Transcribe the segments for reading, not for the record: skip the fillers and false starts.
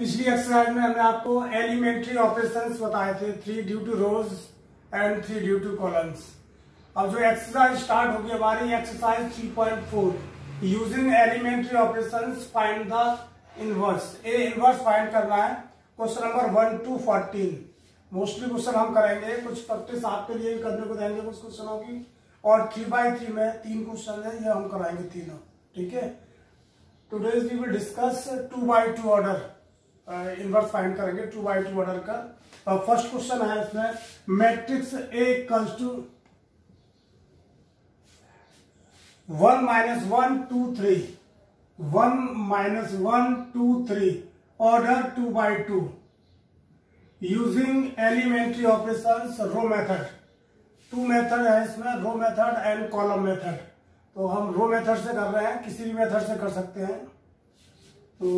पिछली एक्सरसाइज में हमने आपको एलिमेंट्री ऑपरेशंस बताए थे, 3 due to rows and 3 due to columns. अब जो एक्सरसाइज स्टार्ट होगी हमारी exercise 3.4, using elementary operations find the inverse. A inverse find करना है। Question number 1 to 14 mostly question हम करेंगे, कुछ प्रैक्टिस आपके लिए भी करने को देंगे कुछ क्वेश्चनों की, और 3x3 में 3 क्वेश्चन है, ये हम कराएंगे तीनों। ठीक है, today we will discuss 2x2 order inverse find करेंगे 2x2 ऑर्डर का। फर्स्ट क्वेश्चन है इसमें matrix A equals to 1 - 1 2 3 1 - 1 2 3 order 2x2 using elementary operations row method. 2 method है इसमें, row method and column method. तो हम रो मेथड से कर रहे हैं, किसी भी मेथड से कर सकते हैं। तो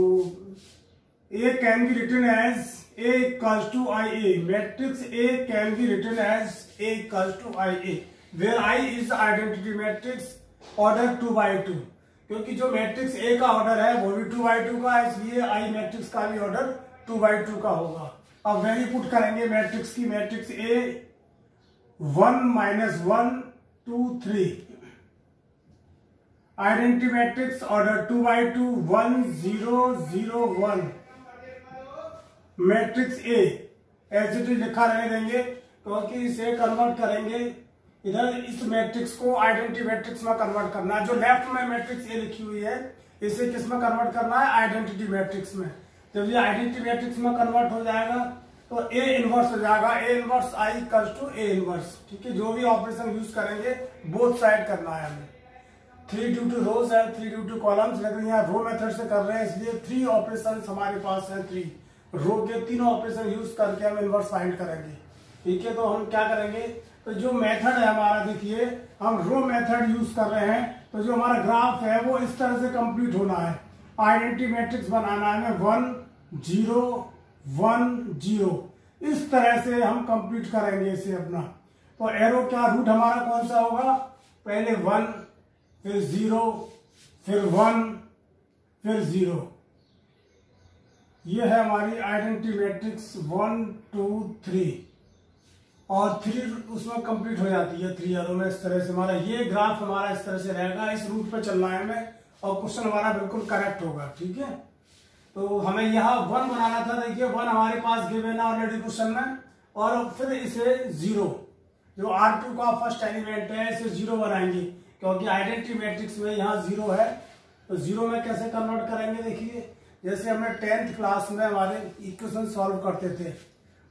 A can be written as A equals to IA. Matrix A can be written as A equals to IA, where I is identity matrix, order 2x2। क्योंकि जो मैट्रिक्स A का ऑर्डर है वो भी 2x2 का है, इसलिए I मैट्रिक्स का भी ऑर्डर 2x2 का होगा। अब वैल्यू पुट करेंगे मैट्रिक्स की। Matrix A 1 - 1 2 3, identity matrix order 2x2 1 0 0 1। Matrix A as it is लिखा रहने देंगे, क्योंकि इसे कन्वर्ट करेंगे। इधर इस मैट्रिक्स को आइडेंटिटी मैट्रिक्स में कन्वर्ट करना है। जो लेफ्ट में मैट्रिक्स ए लिखी हुई है इसे किस में कन्वर्ट करना है? आइडेंटिटी मैट्रिक्स में। जब ये आइडेंटिटी मैट्रिक्स में कन्वर्ट हो जाएगा तो ए इनवर्स हो जाएगा। A inverse I equals to A inverse. ठीक है, जो भी ऑपरेशन यूज करेंगे बोथ साइड करना है हमें। 3 ड्यू टू रोज है, 3 ड्यू टू कॉलम्स, लेकिन यहाँ रो मेथड से कर रहे हैं, इसलिए 3 ऑपरेशन हमारे पास है। 3 रो के तीनों ऑपरेशन यूज करके हम इनवर्स फाइंड करेंगे। ठीक है, तो हम क्या करेंगे, तो जो मेथड है हमारा, देखिए हम रो मेथड यूज कर रहे हैं, तो जो हमारा ग्राफ है वो इस तरह से कंप्लीट होना है। आइडेंटिटी मैट्रिक्स बनाना है हमें 1 0 1 0, इस तरह से हम कंप्लीट करेंगे इसे अपना। तो एरो क्या रूट हमारा कौन सा होगा? पहले 1 फिर 0 फिर 1 फिर 0। ये है हमारी आइडेंटिटी मैट्रिक्स 1 2 3, और 3 उसमें कंप्लीट हो जाती है 3 एरो में। इस तरह से हमारा ये ग्राफ हमारा इस तरह से रहेगा, इस रूट पे चलना है हमें, और क्वेश्चन हमारा बिल्कुल करेक्ट होगा। ठीक है, तो हमें यहाँ 1 बनाना था। देखिए 1 हमारे पास गिवन है ऑलरेडी क्वेश्चन में, और फिर इसे 0, जो R2 का फर्स्ट एलिमेंट है, इसे 0 बनाएंगे, क्योंकि आइडेंटिटी मैट्रिक्स में यहाँ 0 है। तो 0 में कैसे कन्वर्ट करेंगे? देखिए जैसे हमने 10th क्लास में हमारे इक्वेशन सॉल्व करते थे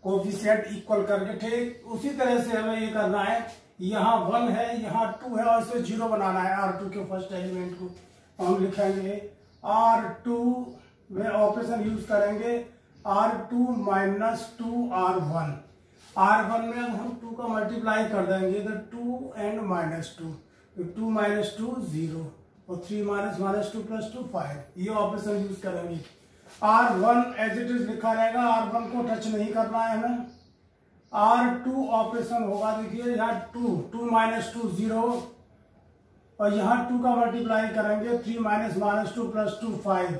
कोफिशिएंट इक्वल करके, ठीक उसी तरह से हमें ये करना है। यहाँ 1 है, यहाँ 2 है, और इसे 0 बनाना है R2 के फर्स्ट एलिमेंट को। हम लिखेंगे R2 में ऑपरेशन यूज करेंगे R2 - 2 R1। R1 में हम 2 का मल्टीप्लाई कर देंगे, तो 2 and -2, 2 - 2 0, और 3 - 2 + 2 5। ये ऑपरेशन यूज करेंगे। R1 एज इट इज लिखा रहेगा, R1 को टच नहीं करना है हमें। R2 ऑपरेशन होगा, देखिए यहाँ 2 - 2 0, और यहाँ 2 का मल्टीप्लाई करेंगे, 3 - 2 + 2 5।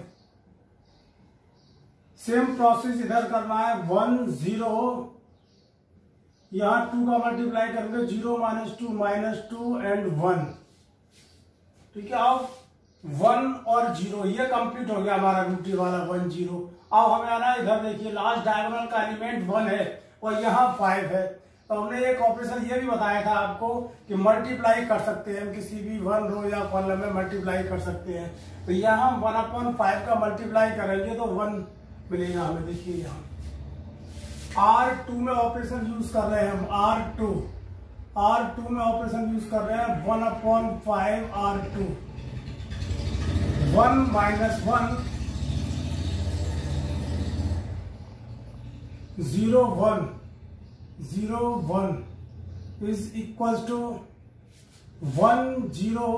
सेम प्रोसेस इधर करना है, 1 0, यहाँ 2 का मल्टीप्लाई करेंगे, 0 - 2 एंड 1। ठीक है, अब 1 और 0 ये कंप्लीट हो गया हमारा रूट वाला 1 0। अब हमें आना है इधर, देखिए लास्ट डायगोनल का एलिमेंट 1 है और यहाँ 5 है। तो हमने एक ऑपरेशन ये भी बताया था आपको कि मल्टीप्लाई कर सकते हैं, किसी भी 1 रो या कॉलम में मल्टीप्लाई कर सकते हैं। तो यहाँ 1/5 का मल्टीप्लाई करेंगे तो 1 मिलेगा हमें। देखिए यहाँ R2 में ऑपरेशन यूज कर रहे हैं हम, R2 में ऑपरेशन यूज कर रहे हैं 1/5 R2। 1 - 1 0 1 0 1 is equals to 1 0।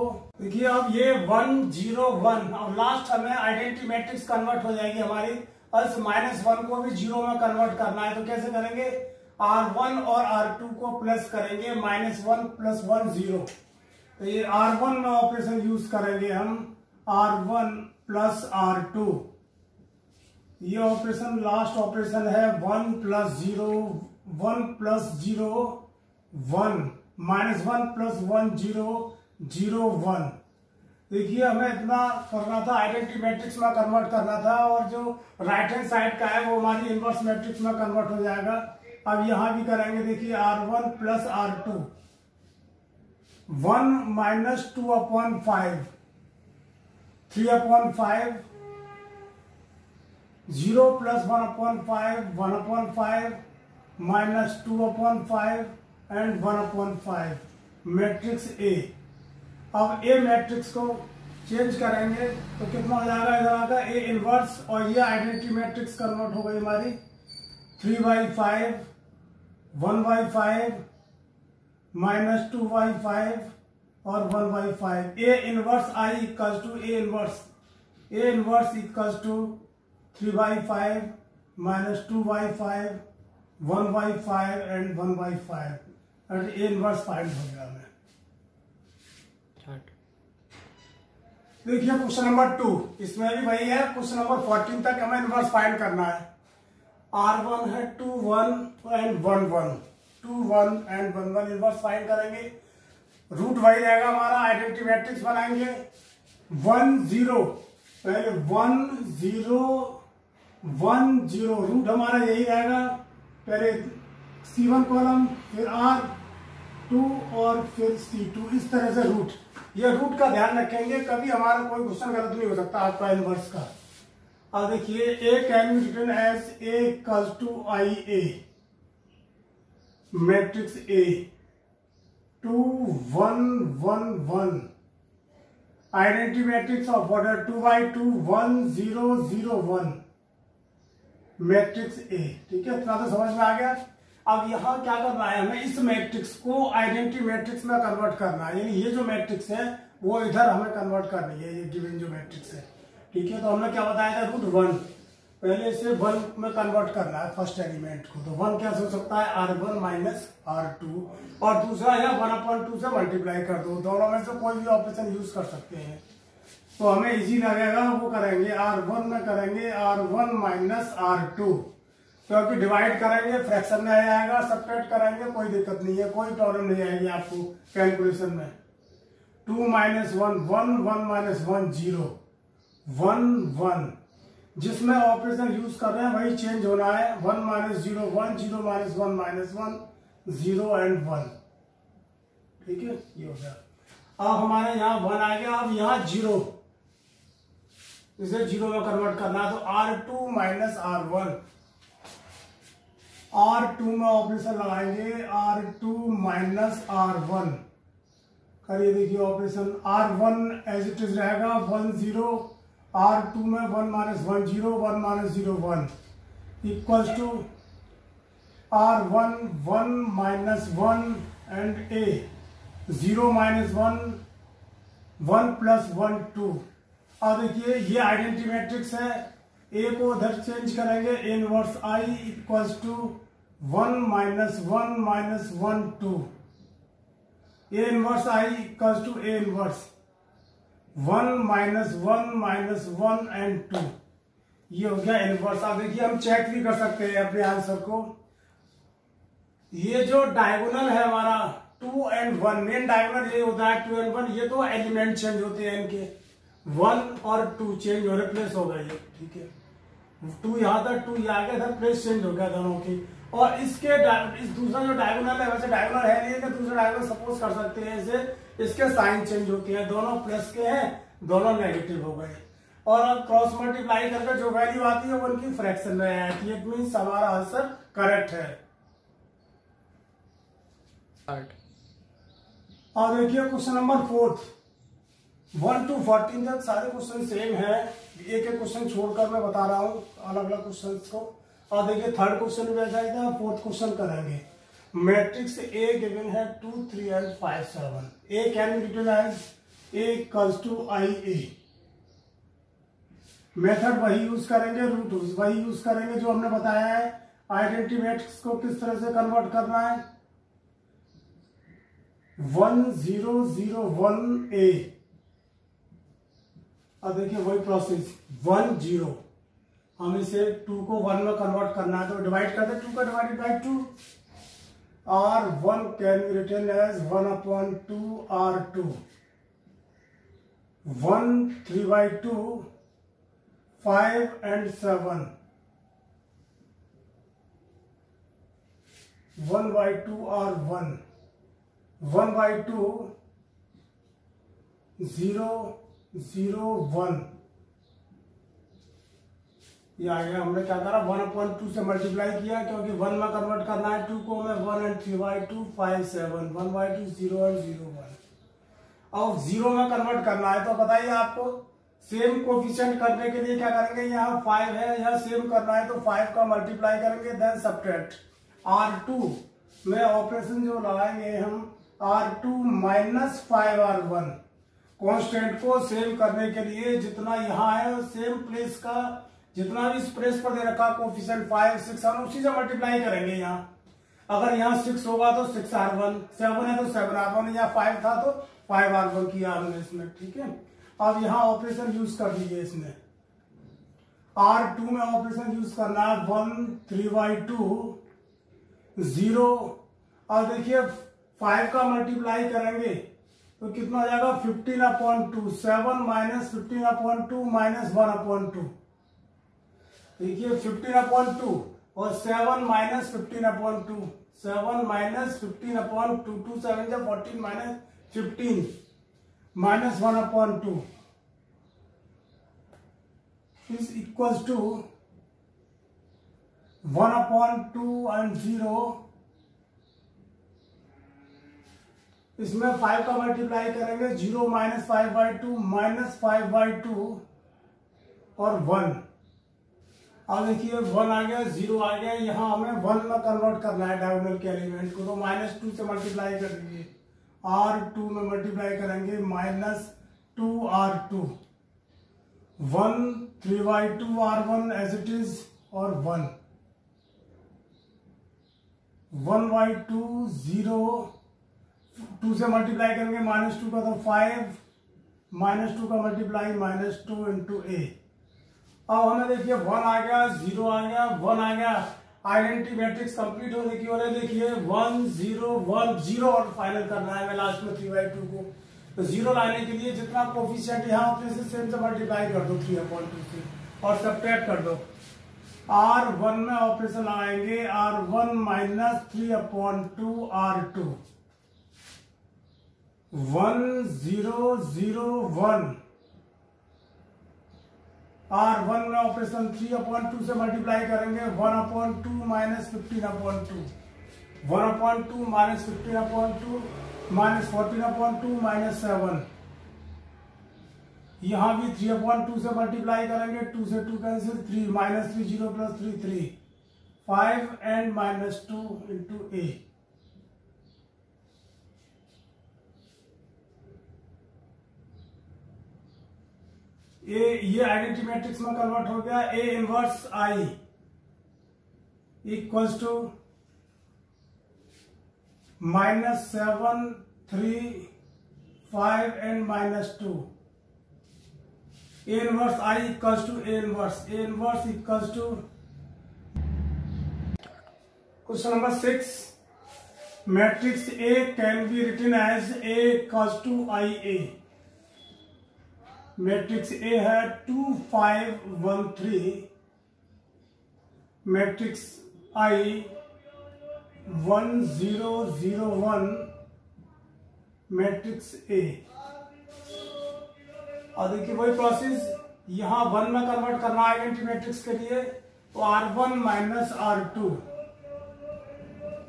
देखिए अब ये 1 0 1, और लास्ट हमें आइडेंटिटी मैट्रिक्स कन्वर्ट हो जाएगी हमारी, और -1 को भी 0 में कन्वर्ट करना है। तो कैसे करेंगे? R1 और R2 को प्लस करेंगे, -1 + 1 0। तो ये R1 में ऑपरेशन यूज करेंगे हम, R1 + R2। ये ऑपरेशन लास्ट ऑपरेशन है 1 + 0 1 + 0 1 -1 + 1 0 0 1। देखिए हमें इतना करना था, आइडेंटिटी मैट्रिक्स में कन्वर्ट करना था, और जो राइट हैंड साइड का है वो हमारी इनवर्स मैट्रिक्स में कन्वर्ट हो जाएगा। अब यहां भी करेंगे, देखिए R1 + R2 1 - 2/5 3/5 0 + 1/5 1/5 -2/5 and 1/5 matrix A। अब A मैट्रिक्स को चेंज करेंगे तो कितना हो जाएगा, इधर आएगा A इनवर्स, और ये आइडेंटिटी मैट्रिक्स कन्वर्ट हो गई हमारी 3/5 1/5 -2/5 और 1/5। A inverse I equals to A inverse equals to 3/5 -2/5 1/5 and 1/5 and A inverse find हो गया हमें। देखिए क्वेश्चन नंबर 2, इसमें भी वही है। क्वेश्चन नंबर 14 तक हमें इनवर्स फाइंड करना है। R1 है 2 1 एंड 1 1 2 1 एंड 1 1 इनवर्स फाइंड करेंगे। रूट वही रहेगा हमारा, आइडेंटिटी मैट्रिक्स बनाएंगे 1 0, पहले 1 0 1 0, रूट हमारा यही रहेगा, पहले C1 कॉलम फिर R2 और फिर C2, इस तरह से रूट। ये रूट का ध्यान रखेंगे, कभी हमारा कोई क्वेश्चन गलत नहीं हो सकता आपका इनवर्स का। अब देखिए A can be written as A equals to IA matrix A 2 1 1 1 identity matrix of order 2/2 1 0 0 1 matrix A। ठीक है, इतना तो समझ में आ गया। अब यहां क्या करना है, हमें इस मैट्रिक्स को आइडेंटिटी मैट्रिक्स में कन्वर्ट करना है, यानी ये जो मैट्रिक्स है वो इधर हमें कन्वर्ट करनी है, ये गिवन जो मैट्रिक्स है। ठीक है, तो हमने क्या बताया था, √1 पहले से 1 में कन्वर्ट करना है फर्स्ट एलिमेंट को। तो 1 क्या हो सकता है, R1 - R2, और दूसरा है 1/2 से मल्टीप्लाई कर दो। दोनों में से कोई भी ऑपरेशन यूज कर सकते हैं, तो हमें इजी लगेगा, वो करेंगे R1 में करेंगे R1 - R2, क्योंकि डिवाइड करेंगे फ्रैक्शन में आ जाएगा, सब्ट्रैक्ट करेंगे कोई दिक्कत नहीं है, कोई प्रॉब्लम नहीं आएगी आपको कैलकुलेशन में। 2 - 1 1 1 - 1 0 1 1, जिसमें ऑपरेशन यूज कर रहे हैं वही चेंज होना है। 1 - 0 1 0 - 1 -1 0 एंड 1। ठीक है, ये हो गया। अब हमारे यहाँ 1 आ गया, अब यहाँ 0, इसे 0 में कन्वर्ट करना है, तो R2 - R1 R2 में ऑपरेशन लगाएंगे, R2 - R1 करिए। देखिए operation R1 as it is रहेगा 1 0, R2 में 1 - 1 0 1 - 0 1 equals to R1 1 - 1 and A 0 - 1 1 + 1 2। अब देखिए ये आइडेंटिटी मैट्रिक्स है, A को उधर चेंज करेंगे, A inverse I equals to 1 - 1 - 1 2। A inverse I equals to A inverse 1 - 1 - 1 and 2। ये हो गया इनवर्स। अब देखिए हम चेक भी कर सकते हैं अपने आंसर को। ये जो डायगोनल है हमारा 2 एंड 1, मेन डायगोनल ये होता है 2 एंड 1, ये तो एलिमेंट चेंज होते हैं इनके, 1 और 2 चेंज हो, रिप्लेस हो गए ये। ठीक है, 2 यहां तक 2 ये आ गया था, प्लेस चेंज हो गया दोनों की। और इसके इस दूसरा जो डायगोनल है, वैसे डायगोनल है नहीं, तो दूसरा डायगोनल सपोज कर सकते हैं इसे, इसके साइन चेंज होते हैं, दोनों प्लस के हैं, दोनों नेगेटिव हो गए। और अब क्रॉस मल्टीप्लाई करके जो वैल्यू आती है वो उनकी फ्रैक्शन में आती है, इट मींस हमारा आंसर करेक्ट है। और देखिए क्वेश्चन नंबर 4, 1 to 14 तक सारे क्वेश्चन सेम है, एक एक क्वेश्चन छोड़कर मैं बता रहा हूँ अलग अलग क्वेश्चन को। और देखिए थर्ड क्वेश्चन भी ऐसा ही था, फोर्थ क्वेश्चन करेंगे। मैट्रिक्स A गिवन है 2 3 and 5 7। A can be written as A equals to IA। Method वही यूज करेंगे, रूट वही यूज करेंगे जो हमने बताया है। आइडेंटिटी मैट्रिक्स को किस तरह से कन्वर्ट करना है, 1 0 0 1 A। अब देखिए वही प्रोसेस 1 0, हम इसे 2 को 1 में कन्वर्ट करना है तो डिवाइड करते हैं 2 का divided by 2 R1 can be written as 1/2 R2 1 3/2 5 and 7 1/2 R1 1/2 0 0 1 ये आ गया। हमने क्या करा 1/2 से मल्टीप्लाई किया क्योंकि 1 में कन्वर्ट करना है 2 को हमें 1 and 3/2 5 7 1/2 0 and 0 1। अब 0 में कन्वर्ट करना है तो बताइए आपको सेम कोफिशिएंट करने के लिए क्या करेंगे, यहाँ 5 है, यहाँ सेम करना है तो 5 का मल्टीप्लाई करेंगे देन सब्ट्रैक्ट R2 में ऑपरेशन जो लगाएंगे हम R2 माइनस 5R1 कॉन्स्टेंट को सेम करने के लिए जितना यहाँ है सेम प्लेस का जितना भी इस प्लेस पर दे रखा कोफिशिएंट 5 6 हम उसी से मल्टीप्लाई करेंगे। यहाँ अगर यहाँ 6 होगा तो 6R1 7 है तो 7R1 यहाँ 5 था तो 5R1 किया हमने इसमें, ठीक है। अब यहाँ ऑपरेशन यूज कर दीजिए इसमें R2 में ऑपरेशन यूज करना है 1 3/2 0 और देखिए 5 का मल्टीप्लाई करेंगे तो कितना हो जाएगा 15/2 7 माइनस 15/2 माइनस 1/2 देखिए 15/2 और 7 माइनस 15/2 7 माइनस 15/2 2 7 जा 14 minus 15 minus 1/2 is equals to 1/2 and 0। इसमें 5 का मल्टीप्लाई करेंगे 0 माइनस 5/2 माइनस 5/2 और 1। अब देखिए 1 आ गया 0 आ गया, यहाँ हमें 1 में कन्वर्ट करना है डायगोनल के एलिमेंट को तो -2 से मल्टीप्लाई कर दीजिए R2 में मल्टीप्लाई करेंगे -2R2 1 3/2 R1 as it is और 1 1/2 0 2 से मल्टीप्लाई करेंगे -2 का तो 5 -2 का मल्टीप्लाई -2 इंटू A। अब हमें देखिए 1 आ गया 0 आ गया 1 आ गया, आइडेंटिटी मैट्रिक्स कंप्लीट होने की और देखिए 1 0 1 0 और फाइनल करना है मैं लास्ट में 3/2 को तो 0 लाने के लिए जितना कोफिशिएंट यहाँ अपने से सेम से मल्टीप्लाई कर दो 3/2 से और सब्ट्रैक्ट कर दो। R1 में ऑपरेशन लगाएंगे R1 माइनस 3/2 R2 1 0 0 1 R1 में ऑपरेशन 3/2 से मल्टीप्लाई करेंगे 1/2 माइनस 15/2 1/2 माइनस 15/2 माइनस 14/2 माइनस 7। यहां भी 3/2 से मल्टीप्लाई करेंगे 2 से 2 cancel 3 minus 3 0 plus 3 3 5 and -2 into A। ये आइडेंटिटी मैट्रिक्स में कन्वर्ट हो गया A inverse I equals to -7 3 5 and -2 A inverse I equals to A inverse equals to question number 6 matrix A can be written as A equals to IA। Matrix A है 2 5 1 3 matrix I 1 0 0 1 matrix A। और देखिए वही process यहां 1 में convert करना है identity matrix के लिए तो R1 माइनस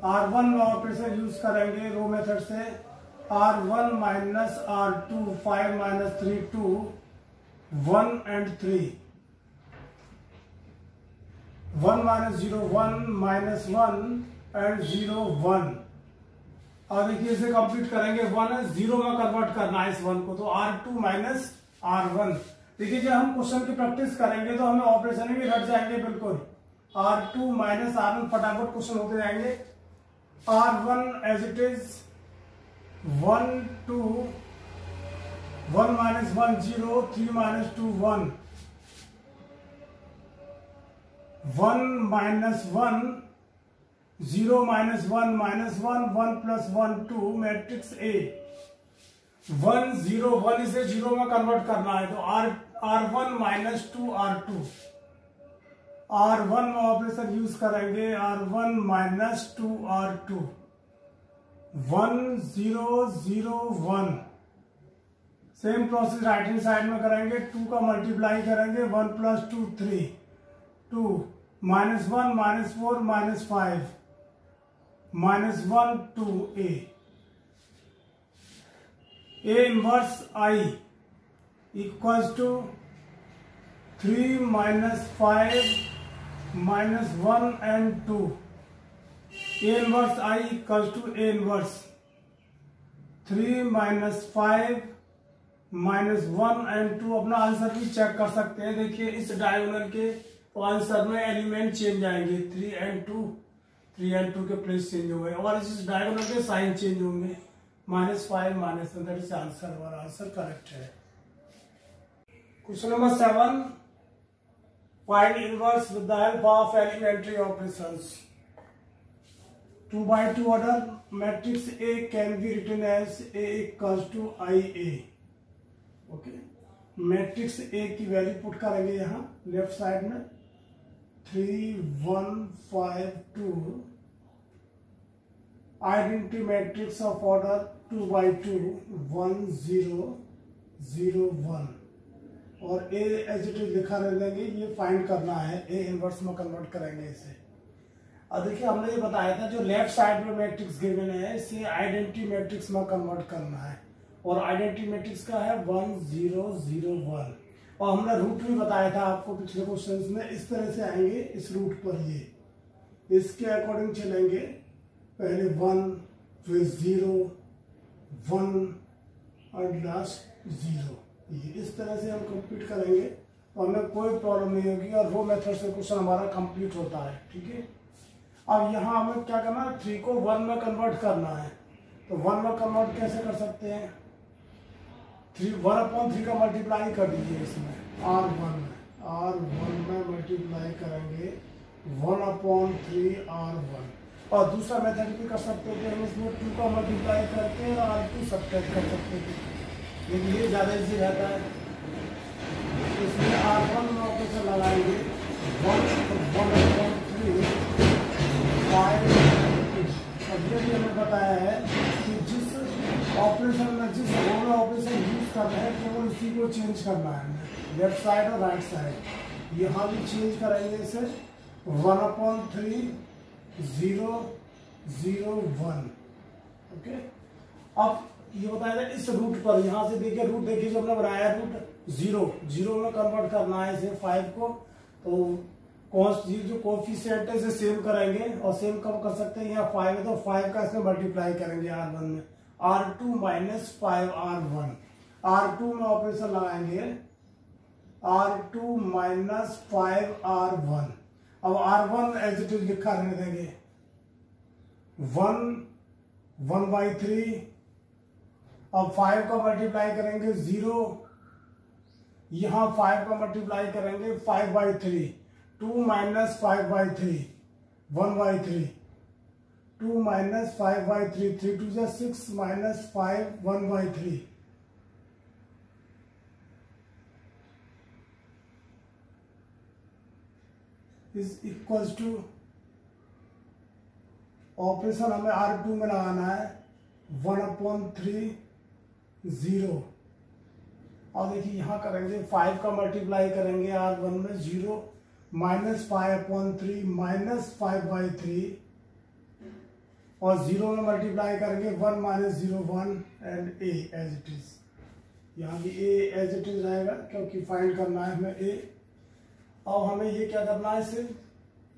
R1 में ऑपरेशन यूज करेंगे रो मेथड से R1 minus R2 5 minus 3 2 1 and 3 1 minus 0 1 minus 1 and 0 1। और देखिए इसे कंप्लीट करेंगे 1 0 में कन्वर्ट करना है इस 1 को तो R2 माइनस R1। देखिए जब हम क्वेश्चन की प्रैक्टिस करेंगे तो हमें ऑपरेशन भी रट जाएंगे बिल्कुल R2 माइनस R1 फटाफट क्वेश्चन होते जाएंगे। R1 as it is 1 2 1 minus 1 0 3 minus 2 1 1 minus 1, 0 minus 1 minus 1, 1 plus 1 2, matrix A 1 0 1 इसे 0 में कन्वर्ट करना है तो R1 माइनस 2 R2, R1 में ऑपरेशन यूज करेंगे R1 minus 2 R2, 1 0 0 1। Same process right hand side में करेंगे, 2 का मल्टीप्लाई करेंगे, 1 plus 2 3, 2 minus 1 minus 4 minus 5 minus 1 2 A inverse I equals to 3 minus 5 minus 1 and 2। A inverse I equals to A inverse 3 minus 5 minus 1 and 2। अपना answer भी check कर सकते हैं। देखिए इस डायगोनल के तो आंसर में एलिमेंट चेंज आएंगे, 3 एंड 2 के प्लेस चेंज हो गए और इस डायगोनल के साइन चेंज होंगे, -5 -1 से आंसर और आंसर करेक्ट है। Question number 7, find inverse with the help of elementary operations. 2 by 2 order matrix A can be written as A equals to IA। Okay, matrix A की value put करेंगे यहाँ left side में 3 1 5 2। Identity matrix of order 2 by 2 1 0 0 1 और A as it is लिखा रह देंगे। ये find करना है, A इनवर्स में कन्वर्ट करेंगे इसे। अब देखिए हमने ये बताया था जो लेफ्ट साइड में मैट्रिक्स गिवन है इसे आइडेंटिटी मैट्रिक्स में कन्वर्ट करना है और आइडेंटिटी मैट्रिक्स का है 1 0 0 1 और हमने रूट भी बताया था आपको पिछले क्वेश्चंस में। इस तरह से आएंगे इस रूट पर, ये इसके अकॉर्डिंग चलेंगे, पहले 1 फिर 0 1 और लास्ट 0। ये इस तरह से हम कंप्लीट करेंगे तो हमें कोई प्रॉब्लम नहीं होगी और वो मेथड से क्वेश्चन हमारा कंप्लीट होता है। ठीक है, अब यहाँ हमें क्या करना है, 3 को 1 में कन्वर्ट करना है। तो 1 में कन्वर्ट कैसे कर सकते हैं, 1/3 का मल्टीप्लाई कर दीजिए इसमें R1 में मल्टीप्लाई करेंगे 1/3 R1। और दूसरा मेथड भी कर सकते थे हम, इसमें 2 का मल्टीप्लाई करके R2 सब्ट्रैक्ट कर सकते थे, लेकिन ये ज़्यादा इजी रहता है। इसमें R1 में ऑपरेशन लगाएंगे 1/3 5। अब ये भी हमें बताया है कि जिस ऑपरेशन में जिस रो में ऑपरेशन यूज कर रहे हैं केवल उसी को चेंज करना है, लेफ्ट साइड और राइट साइड। यहाँ भी चेंज करेंगे इसे 1/3 0 0 1। ओके, अब ये बताया था इस रूट पर, यहाँ से देखिए रूट, देखिए जो हमने बनाया रूट 0 में कन्वर्ट करना है इसे 5 को। तो जो कोफिशिएंट है इसे सेम करेंगे और सेम कब कर सकते हैं, यहाँ 5 है तो 5 का इसमें मल्टीप्लाई करेंगे R1 में, R2 माइनस 5 R1। R2 में ऑपरेशन लगाएंगे R2 माइनस 5 R1। अब R1 एज इट इज लिखा रहने देंगे 1/3। अब 5 का मल्टीप्लाई करेंगे 0, यहाँ 5 का मल्टीप्लाई करेंगे 5/3, 2 minus 5/3 1/3, 2 minus 5/3, 3 2 6 minus 5 1/3। Is equals to operation हमें R2 में लगाना है 1/3 0। और देखिए यहाँ करेंगे 5 का मल्टीप्लाई करेंगे R1 में 0 माइनस 5/3 माइनस 5/3 और 0 में मल्टीप्लाई करेंगे 1 minus 0 1 and A as it is. यहाँ भी A एज इट इज रहेगा क्योंकि फाइंड करना है हमें A। अब हमें ये क्या करना है,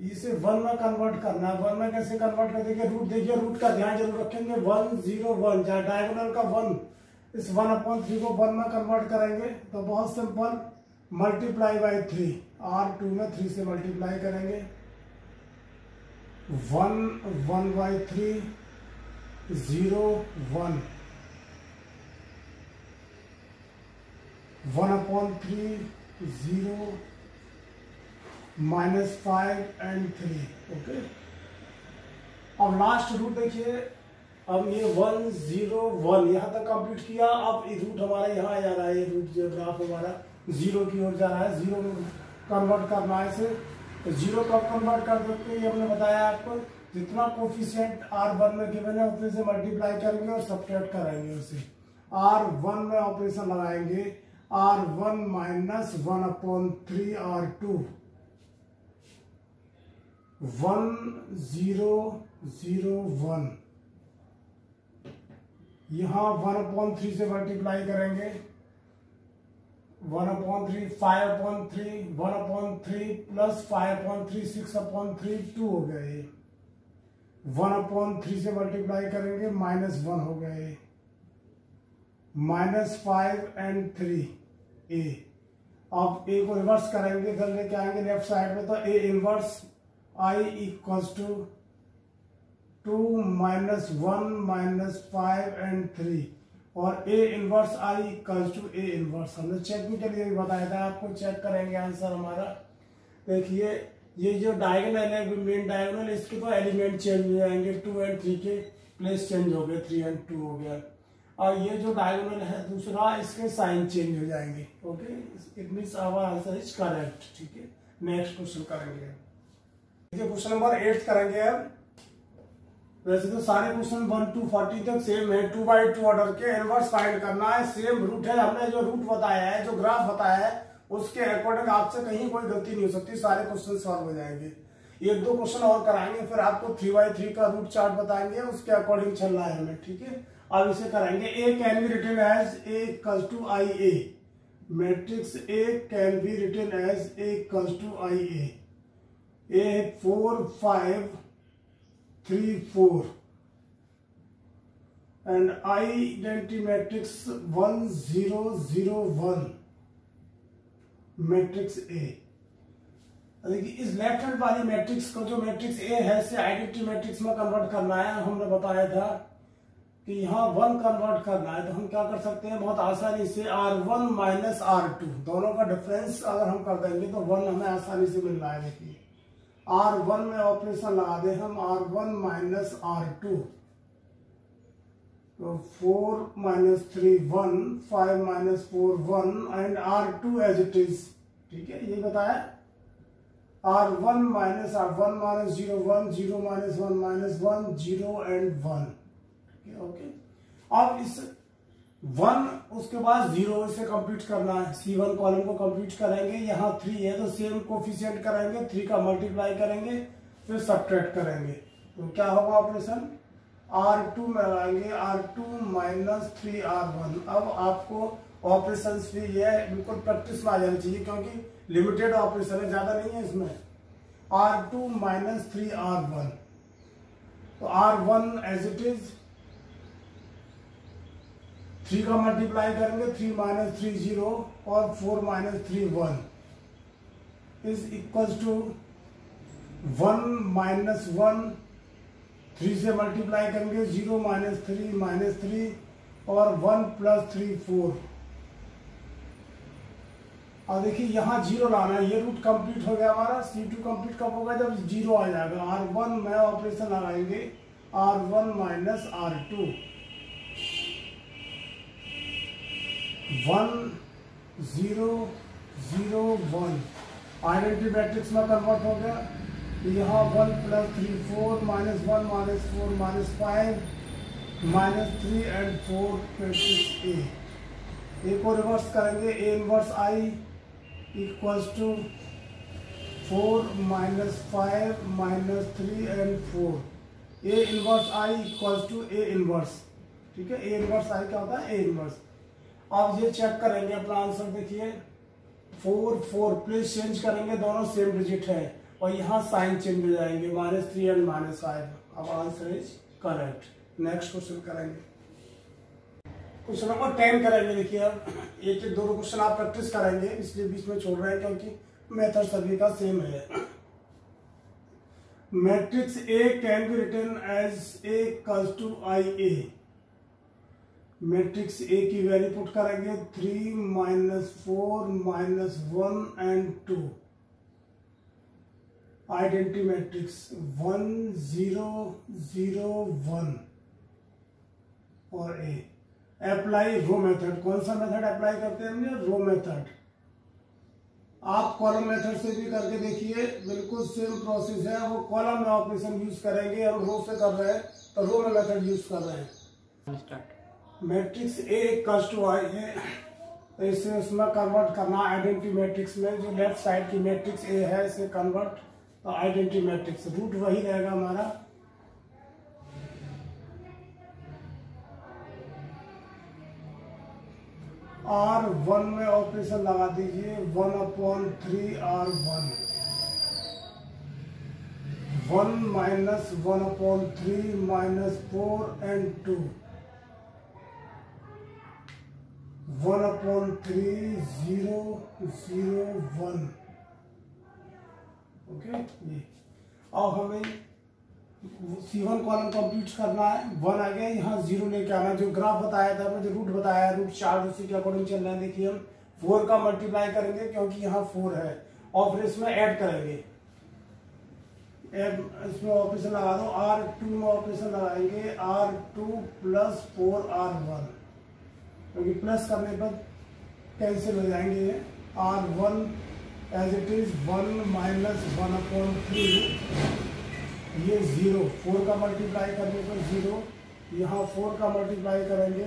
इसे 1 में कन्वर्ट करना है। 1 में कैसे कन्वर्ट कर देंगे, रूट देखिए, रूट का ध्यान जरूर रखेंगे 1 0 1, जहाँ डायगोनल का 1, इस 1/3 को 1 में कन्वर्ट करेंगे तो बहुत सिंपल, मल्टीप्लाई बाई 3, R2 में 3 से मल्टीप्लाई करेंगे 1/3 0 1 1/3 0 -5 and 3। ओके, अब लास्ट रूट देखिए, अब ये 1 0 1 यहाँ तक कंप्लीट किया। अब ये रूट हमारा यहाँ जा रहा है, ये रूट जो ग्राफ हमारा 0 की ओर जा रहा है, 0 में कन्वर्ट करना है इसे। तो 0 कब कन्वर्ट कर देते हैं, ये हमने बताया आपको, जितना कोफिशिएंट R1 में गिवन है उतने से मल्टीप्लाई करेंगे और सब्ट्रैक्ट करेंगे उसे। R1 में ऑपरेशन लगाएंगे, R1 माइनस 1/3 R2, 1 0 0 1, यहाँ 1/3 से मल्टीप्लाई करेंगे, 1/3 5/3, 1/3 प्लस 5/3 6/3 2 हो गए। 1/3 से मल्टीप्लाई करेंगे, -1 हो गए, -5 and 3 a। अब a को रिवर्स करेंगे, इधर लेके आएंगे लेफ्ट साइड में, तो a inverse I equals to 2 -1 -5 and 3, और a inverse I equals to a inverse. हमने चेकिंग के लिए भी बताया था आपको, चेक करेंगे आंसर हमारा। देखिए ये जो डायगोनल है, मेन डायगोनल, इसके तो एलिमेंट चेंज हो जाएंगे, 2 and 3 के प्लेस चेंज हो गए, 3 and 2 हो गया। और ये जो डायगोनल है दूसरा, इसके साइन चेंज हो जाएंगे। Okay, it means our answer is correct. ठीक है, नेक्स्ट क्वेश्चन करेंगे। देखिए क्वेश्चन नंबर 8 करेंगे अब। वैसे तो सारे क्वेश्चन 1 to 40 तक सेम है, 2x2 ऑर्डर के। इनवर्स फाइंड करना है, सेम रूट है, हमने जो रूट बताया है, जो ग्राफ बताया है, उसके अकॉर्डिंग आपसे कहीं कोई गलती नहीं हो सकती, सारे क्वेश्चन सॉल्व हो जाएंगे। 1-2 क्वेश्चन और कराएंगे, फिर आपको 3x3 का रूट चार्ट बताएंगे, उसके अकॉर्डिंग चलना है हमें। ठीक है, अब इसे कराएंगे। A can be written as A equals to IA, matrix A can be written as A equals to IA। A 4 5 3 4 and identity matrix 1 0 0 1 matrix A। देखिए इस लेफ्ट हैंड वाली मैट्रिक्स को, जो मैट्रिक्स A है, से आइडेंटिटी मैट्रिक्स में convert करना है। हमने बताया था कि यहाँ 1 कन्वर्ट करना है, तो हम क्या कर सकते हैं बहुत आसानी से, R1 माइनस R2, दोनों का डिफरेंस अगर हम कर देंगे तो 1 हमें आसानी से मिल रहा है। देखिए R1 में ऑपरेशन लगा दे हम, R1 माइनस R2, तो 4 - 3 1, 5 - 4 1 and R2 as it is. ठीक है, ये बताया। R1 minus R1 minus 0 1 0 -1 -1 0 and 1। Okay, अब इस 1 उसके बाद 0 इसे कंप्लीट करना है, C1 कॉलम को कंप्लीट करेंगे। यहाँ 3 है तो सेम कोफिशिएंट करेंगे, 3 का मल्टीप्लाई करेंगे, फिर सब्ट्रैक्ट करेंगे, तो क्या होगा ऑपरेशन, R2 में लगाएंगे, R2 माइनस 3 R1। अब आपको ऑपरेशन भी ये बिल्कुल प्रैक्टिस में आ जानी चाहिए, क्योंकि लिमिटेड ऑपरेशन है, ज्यादा नहीं है इसमें। R2 माइनस 3 R1, तो R1 एज इट इज, 3 का मल्टीप्लाई करेंगे, 3 - 3 0 और 4 - 3 1 इज इक्वल्स टू 1 - 1, 3 से मल्टीप्लाई करेंगे, 0 - 3 -3 और 1 + 3 4। और देखिए यहाँ 0 लाना है, ये रूट कंप्लीट हो गया हमारा। C2 कंप्लीट कब होगा, जब 0 आ जाएगा। R1 में ऑपरेशन लगाएंगे, R1 minus R2, 1 0 0 1 identity matrix में कन्वर्ट हो गया। यहाँ 1 + 3 4 -1 -4 -5 -3 एंड 4 मैट्रिक्स A। A को रिवर्स करेंगे, A inverse I equals to 4 - 5 -3 and 4। A inverse I equals to A inverse. ठीक है, A इनवर्स I क्या होता है, A इनवर्स। अब ये चेक करेंगे अपना आंसर। देखिए 4 4 प्लेस चेंज करेंगे, दोनों सेम डिजिट है, और यहाँ साइन चेंज हो जाएंगे, -3 एंड -5। अब answer is correct. Next question करेंगे, क्वेश्चन नंबर 10 करेंगे। देखिए अब 1-2 क्वेश्चन आप प्रैक्टिस करेंगे, इसलिए बीच में छोड़ रहे हैं क्योंकि मेथड सभी का सेम है। Matrix A can be written as A equals to IA। Matrix A की वैल्यू पुट करेंगे, 3 - 4 -1 एंड 2। आइडेंटिटी मैट्रिक्स 1 0 0 1 और ए। अप्लाई रो मेथड, कौन सा मेथड अप्लाई करते हैं हमने? रो मेथड। आप कॉलम मेथड से भी करके देखिए, बिल्कुल सेम प्रोसेस है। वो कॉलम में ऑपरेशन यूज करेंगे, हम रो से कर रहे हैं तो रो में मेथड यूज कर रहे हैं। मैट्रिक्स ए इक्वल्स टू आई है, तो इसे उसमें कन्वर्ट करना आइडेंटिटी मैट्रिक्स में। जो लेफ्ट साइड की मैट्रिक्स ए है इसे कन्वर्ट तो आइडेंटिटी मैट्रिक्स, रूट वही रहेगा हमारा। R1 में ऑपरेशन लगा दीजिए, 1/3 R1, 1 minus 1/3 minus 4 and 2, 1/3 0 0 1। Okay, ये अब हमें C1 कॉलम कंप्लीट करना है। 1 आ गया, यहाँ 0 लेके आना। जो ग्राफ बताया था, जो रूट बताया, रूट चार्ट उसी के अकॉर्डिंग चल रहा है। देखिए हम 4 का मल्टीप्लाई करेंगे क्योंकि यहाँ 4 है, और फिर इसमें ऐड करेंगे। इसमें ऑपरेशन लगा दो, R2 में ऑपरेशन लगाएंगे, R2 प्लस 4 R1, क्योंकि प्लस करने पर कैंसिल हो जाएंगे। R1 as it is 1 minus 1/3, ये 0, 4 का मल्टीप्लाई करने पर 0, यहाँ 4 का मल्टीप्लाई करेंगे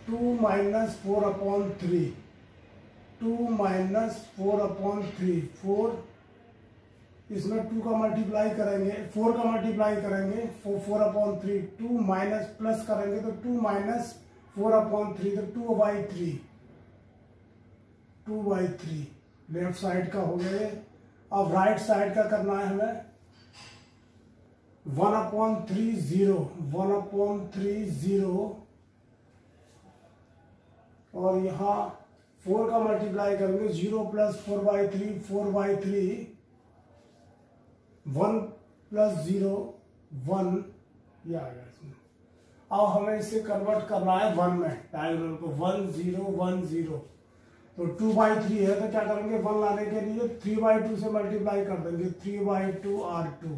2 माइनस 4/3, 2 माइनस 4/3, 4, इसमें 2 का मल्टीप्लाई करेंगे, 4 का मल्टीप्लाई करेंगे 4/3, 2 माइनस प्लस करेंगे तो 2 माइनस 4/3 तो 2/3, 2/3 लेफ्ट साइड का हो गया। अब राइट साइड का करना है हमें, 1/3 0, 1/3 0, और यहाँ 4 का मल्टीप्लाई करेंगे, 0 प्लस 4/3, 4/3, 1 प्लस 0 1, ये आ गया इसमें। अब हमें इसे कन्वर्ट करना है 1 में, डायगोनल को 1 0 1 0, तो 2/3 है तो क्या करेंगे, 1 लाने के लिए 3/2 से मल्टीप्लाई कर देंगे, 3/2 R2,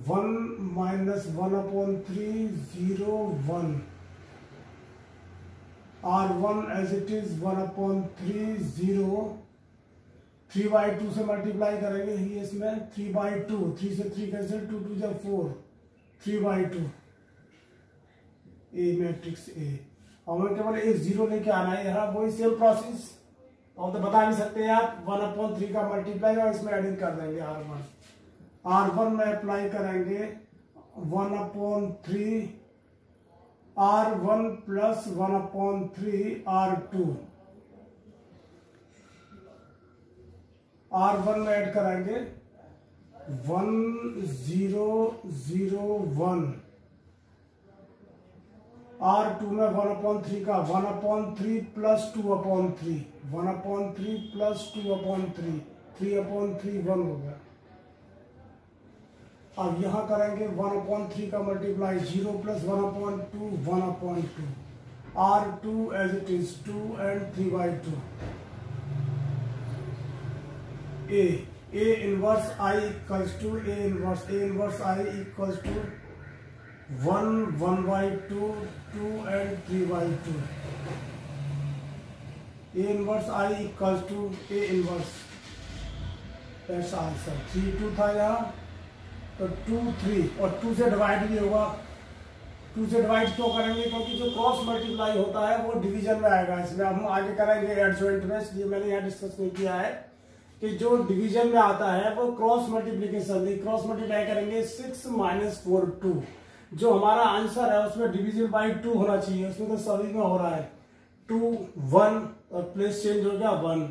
1 minus 1/3 0 1, R1 as it is 1/3 0, 3/2 से मल्टीप्लाई करेंगे ही इसमें, 3/2, 3 से 3 कैंसिल, 2 2 जा 4, 3/2 ए मैट्रिक्स ए। हमें केवल एक 0 लेके आना है यहाँ, वही सेम प्रोसेस। और तो बता भी सकते हैं आप, 1/3 का मल्टीप्लाई और इसमें एडिंग कर देंगे R1 में अप्लाई करेंगे 1/3 R1 प्लस 1/3 R2, R1 में ऐड करेंगे 1 0 0 1, R2 में 1/3 का 1/3 प्लस 2/3, 1/3 प्लस 2/3, 3/3 1 हो गया। अब यहाँ करेंगे 1/3 का multiply, 0 plus 1/2 1/2, R2 as it is 2 and 3/2, A inverse I equals to A inverse I equals to 1 1/2 2 and 3/2, A inverse I equals to A inverse, that's answer. 3 2 था यहाँ, तो 2 3 और 2 से डिवाइड भी होगा। 2 से डिवाइड क्यों करेंगे, क्योंकि जो क्रॉस मल्टीप्लाई होता है वो डिवीजन में आएगा। इसमें हम आगे करेंगे एडजॉइंट में, इसलिए मैंने यहाँ डिस्कस नहीं किया है कि जो डिवीजन में आता है वो क्रॉस मल्टीप्लीकेशन, क्रॉस मल्टीप्लाई करेंगे 6 माइनस 4 2। जो हमारा आंसर है उसमें डिवीजन बाई 2 होना चाहिए, उसमें तो सभी में हो रहा है 2 1 और प्लस चेंज हो गया 1,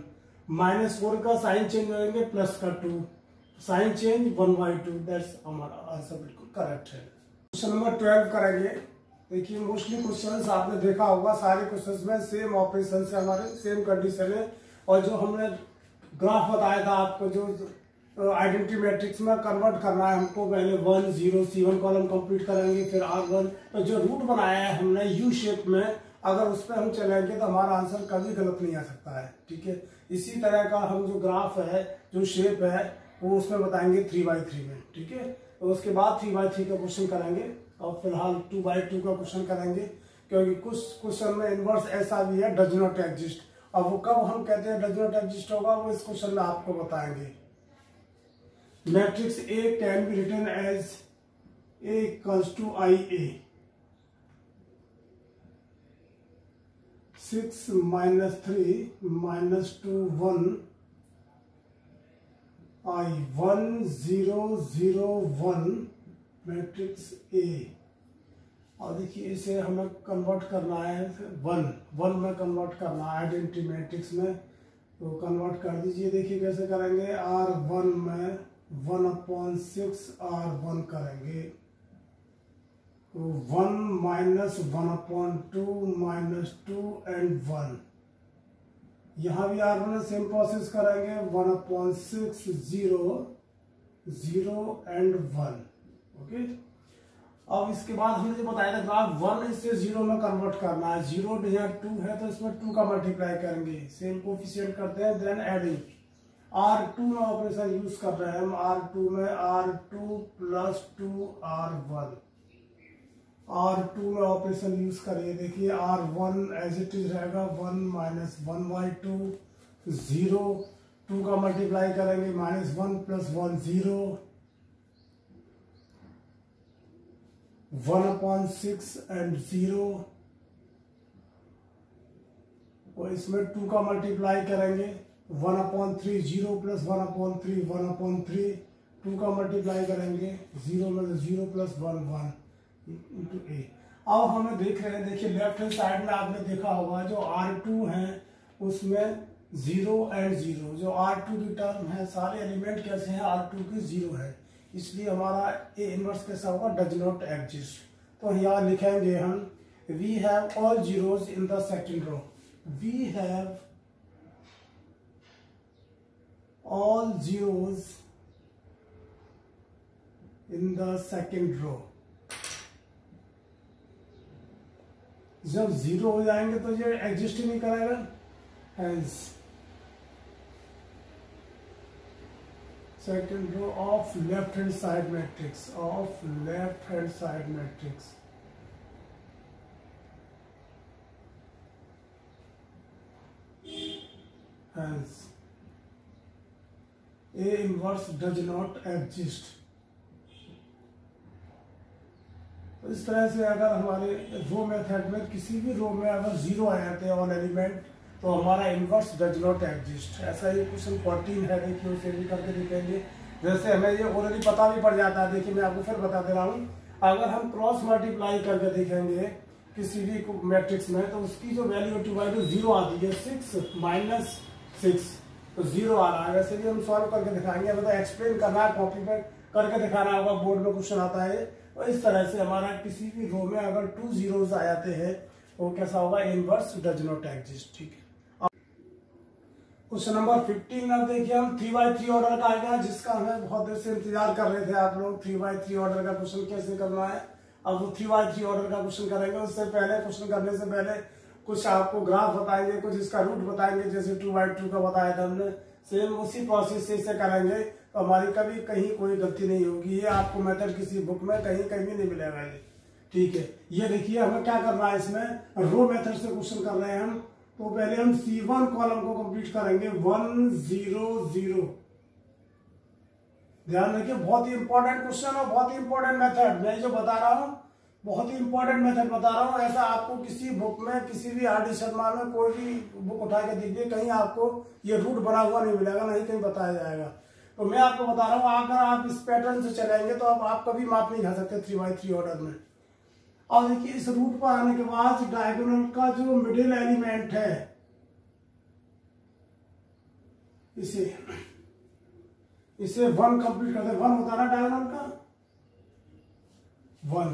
-4 का साइन चेंज हो जाएंगे प्लस का 2, साइन चेंज 1/2, दैट्स हमारा आंसर बिल्कुल करेक्ट है। क्वेश्चन नंबर 12 करेंगे। देखिए मोस्टली क्वेश्चंस आपने देखा होगा, सारे क्वेश्चंस में सेम ऑपरेशन से हमारे सेम कंडीशन है, और जो हमने ग्राफ बताया था आपको, जो आइडेंटिटी मैट्रिक्स में कन्वर्ट करना है हमको, पहले 1 0 C1 कॉलम कंप्लीट करेंगे, फिर R1, तो जो रूट बनाया है हमने यू शेप में, अगर उस पर हम चलेंगे तो हमारा आंसर कभी गलत नहीं आ सकता है। ठीक है, इसी तरह का हम जो ग्राफ है जो शेप है वो उसमें बताएंगे 3x3 में, ठीक है। तो उसके बाद 3x3 का क्वेश्चन करेंगे और फिलहाल 2x2 का क्वेश्चन करेंगे, क्योंकि कुछ क्वेश्चन में इनवर्स ऐसा भी है डज नॉट एग्जिस्ट। अब वो कब हम कहते हैं डज नॉट एग्जिस्ट होगा वो इस क्वेश्चन में आपको बताएंगे। Matrix A can be written as A equals to IA 6 minus 3 minus 2 1 I 1 0 0 1 matrix A। और देखिए इसे हमें कन्वर्ट करना है 1 में कन्वर्ट करना है आइडेंटिटी मैट्रिक्स में, तो कन्वर्ट कर दीजिए। देखिए कैसे करेंगे, R1 में 1/6 R1 करेंगे, 1 minus 1/2 minus 2 and 1। यहां भी R1 सेम प्रोसेस करेंगे 1/6 0 0 and 1। ओके, अब इसके बाद हमने जो बताया था ग्राफ 1 से 0 में कन्वर्ट करना है। 0 डिवाइड 2 है तो इसमें 2 का मल्टीप्लाई करेंगे, सेम कोफिशिएंट करते हैं, देन एडिंग। R2 में ऑपरेशन यूज कर रहे हैं हम, R2 में R2 plus 2 R1। R2 में ऑपरेशन यूज करिए, देखिए R1 एज इट इज रहेगा 1 minus 1/2 0 2 का मल्टीप्लाई करेंगे -1 + 1 0 1/6 and 0, और इसमें 2 का मल्टीप्लाई करेंगे 1/3 0 + 1/3 1/3 2 का मल्टीप्लाई करेंगे 0 में 0 + 1 1 इंटू A। अब हमें देख रहे हैं, देखिए लेफ्ट हैंड साइड में आपने देखा होगा जो R2 है उसमें 0 and 0, जो R2 की टर्म है सारे एलिमेंट कैसे हैं R2 की 0 है, इसलिए हमारा A इनवर्स कैसा होगा डज नॉट एग्जिस्ट। तो यहाँ लिखेंगे हम we have all zeros in the second row, we have all zeros in the second row. जब 0 हो जाएंगे तो ये एग्जिस्ट ही नहीं करेगा, hence second row of left hand side matrix, of left hand side matrix. Hence A inverse does not exist. तो इस तरह से अगर हमारे रो मेथड में किसी भी रो में अगर 0 आ जाते हैं ऑल एलिमेंट तो हमारा इनवर्स डज नॉट एग्जिस्ट। ऐसा ही क्वेश्चन 14 है, देखिए उसे भी करके देखेंगे। जैसे हमें ये ऑलरेडी पता भी पड़ जाता है, देखिए मैं आपको फिर बता दे रहा हूँ। अगर हम क्रॉस मल्टीप्लाई करके देखेंगे किसी भी मैट्रिक्स में तो उसकी जो वैल्यू 0 आती है, 6 - 6 तो 0 आ रहा है। वैसे भी हम सॉल्व करके दिखाएंगे, मतलब एक्सप्लेन करना है, कॉपी पर करके दिखाना होगा, बोर्ड में क्वेश्चन आता है। और इस तरह से हमारा किसी भी रो में अगर 2 zeros आ जाते हैं तो कैसा होगा, इनवर्स डज नॉट एग्जिस्ट। ठीक है, क्वेश्चन नंबर 15 में देखिए हम 3x3 ऑर्डर का आ गया, जिसका हमें बहुत देर से इंतजार कर रहे थे आप लोग। 3x3 ऑर्डर का क्वेश्चन कैसे करना है, अब वो 3x3 ऑर्डर का क्वेश्चन करेंगे। उससे पहले क्वेश्चन करने से पहले कुछ आपको ग्राफ बताएंगे, कुछ इसका रूट बताएंगे, जैसे 2x2 का बताया था हमने, सेम उसी प्रोसेस से इसे करेंगे तो हमारी कभी कहीं कोई गलती नहीं होगी। ये आपको मेथड किसी बुक में कहीं कहीं भी नहीं मिलेगा ये, ठीक है। ये देखिए हमें क्या करना है, इसमें रो मेथड से क्वेश्चन कर रहे हैं हम। तो पहले हम C1 कॉलम को कंप्लीट करेंगे 1 0 0। ध्यान रखिए, बहुत ही इंपॉर्टेंट क्वेश्चन और बहुत ही इंपॉर्टेंट मेथड मैं जो बता रहा हूँ, बहुत ही इंपॉर्टेंट मेथड बता रहा हूँ। ऐसा आपको किसी बुक में, किसी भी RD शर्मा में कोई भी बुक उठा के देखिए, कहीं आपको ये रूट बना हुआ नहीं मिलेगा, नहीं कहीं बताया जाएगा। तो मैं आपको बता रहा हूँ, अगर आप इस पैटर्न से चलेंगे तो अब आप कभी माप नहीं खा सकते 3x3 ऑर्डर में। और देखिए इस रूट पर आने के बाद डायगोनल का जो मिडिल एलिमेंट है इसे 1 कंप्लीट करते, 1 होता ना डायगोनल का, 1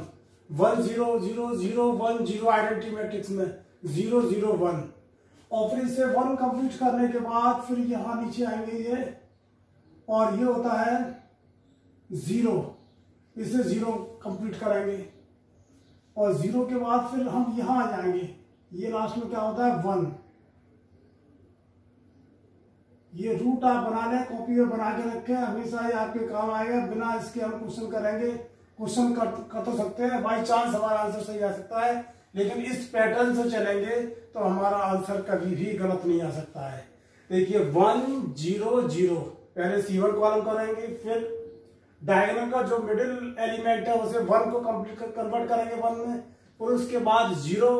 1 0 0 0 1 0 आइडेंटिटी मैट्रिक्स में 0 0 1। और फिर इसे 1 कंप्लीट करने के बाद फिर यहां नीचे आएंगे ये, और ये होता है 0, इसे 0 कंप्लीट करेंगे। और 0 के बाद फिर हम यहां आ जाएंगे, ये लास्ट में क्या होता है 1। ये रूट आप बना लें, कॉपी में बना के रखें, हमेशा ही आपके काम आएगा। बिना इसके हम क्वेश्चन करेंगे, क्वेश्चन कर तो सकते हैं, बाई चांस हमारा आंसर सही आ सकता है, लेकिन इस पैटर्न से चलेंगे तो हमारा आंसर कभी भी गलत नहीं आ सकता है। देखिए 1 0 0, पहले C1 कॉलम करेंगे, फिर डायगोनल का जो मिडिल एलिमेंट है उसे 1 को कंप्लीट कन्वर्ट करेंगे 1 में, और उसके बाद 0,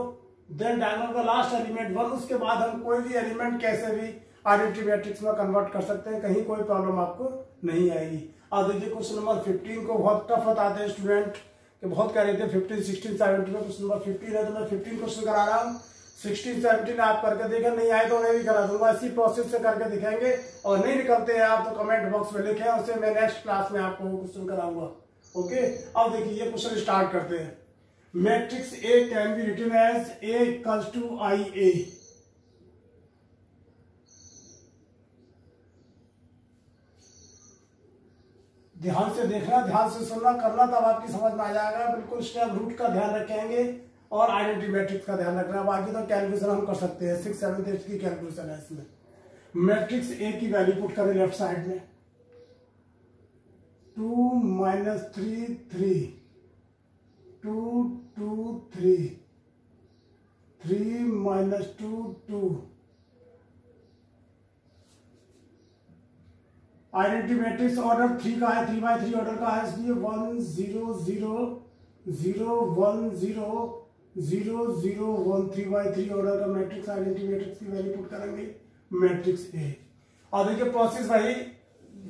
देन डायगोनल का लास्ट एलिमेंट 1, उसके बाद हम कोई भी एलिमेंट कैसे भी आइडेंटिटी मैट्रिक्स में कन्वर्ट कर सकते हैं, कहीं कोई प्रॉब्लम आपको नहीं आएगी। अब देखिए क्वेश्चन नंबर 15 को बहुत टफ बताते हैं स्टूडेंट, कि बहुत कह रहे थे 15 16 17 में, क्वेश्चन नंबर 15 है तो मैं 15 क्वेश्चन करा रहा हूँ। 16 17 आप करके देखें, नहीं आए तो मैं भी करा दूंगा, इसी प्रोसेस से करके दिखाएंगे, और नहीं निकलते हैं आप तो कमेंट बॉक्स में लिखें, उससे मैं नेक्स्ट क्लास में आपको क्वेश्चन कराऊंगा। ओके, अब देखिए ये क्वेश्चन स्टार्ट करते हैं। Matrix A can be written as A equals to IA। ध्यान से देखना, ध्यान से सुनना, करना, तब आपकी समझ में आ जाएगा। बिल्कुल स्टेप रूट का ध्यान रखेंगे और आइडेंटिटी मैट्रिक्स का ध्यान रखना, बाकी तो कैलकुलेशन हम कर सकते हैं, 6 7 8 की कैलकुलेशन है इसमें। मैट्रिक्स ए की वैल्यू पुट करें लेफ्ट साइड में, 2 -3 3 2 2 3 3 -2 2। आइडेंटिटी मैट्रिक्स ऑर्डर 3 का है, 3x3 ऑर्डर का है, इसलिए 1 0 0 0 1 0 0 0 1 3x3 ऑर्डर का मैट्रिक्स, आइडेंटिटी मैट्रिक्स की वैल्यू पुट करेंगे मैट्रिक्स ए। और देखिए प्रोसेस भाई